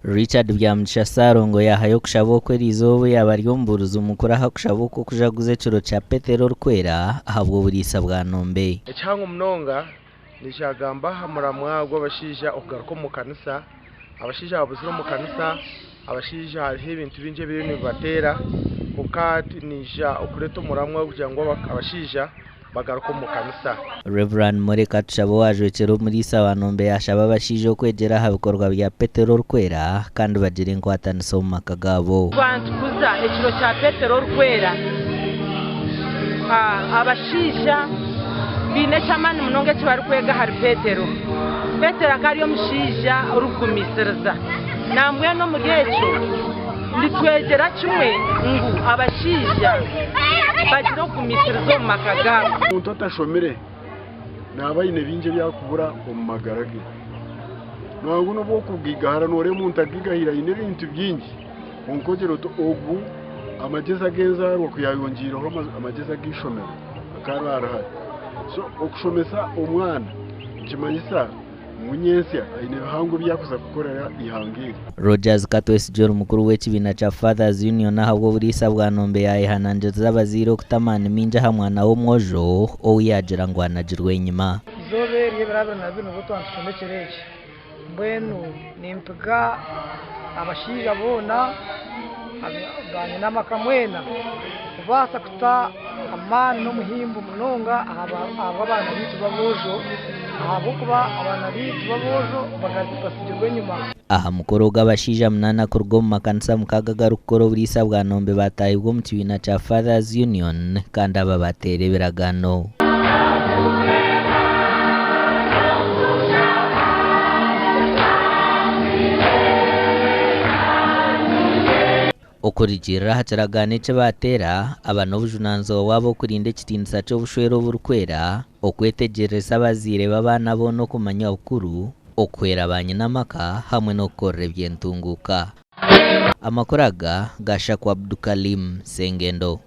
Richard Byamshasaro ngo yahaye kushaboko rizobe yabaryomburuza umukuru aha kushaboko kujaguze ciro cha Petero Rukwera ahabwo burisa bwa nombe cyangwa umunonga nishagamba hamuramwa gw'abashija okugaruka mu kanisa abashija abuziro mu kanisa abashija hariho ibintu binje biri batera ukati nisha okureto muramwa kugira ngo abashija bagaruka mu kanisa. Reverend Moreka Tushabo waje cero muri Sabanombe yashaba abashije kwegera habikorwa bya Petero Rukwera kandi bagire ingwatanisa mu makagabo. Bantu kuza ekiro cha Petero Rukwera abashija bine chamani munonge cyari kwega hari Petero akariyo mushija urukumisiriza namwe no muri ejo litwegera kimwe ngo abashija bagiro kumisirizo mu makagabo. Umuntu atashomere nabayine binje byakubura mu magarage nwangu no bokubwigahara nore muntu agigahira ine bintu byinji onkogero to ogu amageza genza ro kuyayongira amageza gishomero akarara so okushomesa omwana kimanyisa munyesya ine hangu byakuza gukorera ihangire. Rogers Katwes Jor mukuru w'ekibina cha Fathers Union ahabwo burisa bwa nombe yayihananje z'abaziro kutamana minja hamwana wo mwojo oyagira ngo anagirwe nyuma zobe ryebarabe na bino butwantumekereje mbwenu nimpiga abashija bona abanye namakamwena kubasa kuta amani no muhimbo munonga abana bitu babojo ahabukuba abana bitu babojo bagazipasigirwe nyuma. Aha mukoro g'abashija munana kurgo mu makanisa mukaga rukoro burisa bwa nombe batayibwo mu kibina cha Fathers Union kandi aba batereberagano. Okurigira hacaragane cyo batera abantu bujunanzo wabo kurinde kitindisa cyo bushwero burukwera okwetegereza abazire babana bo no kumanya ukuru okwera abanyenamaka hamwe no korre byentunguka. Amakoraga gasha kwa Abdukalim Sengendo.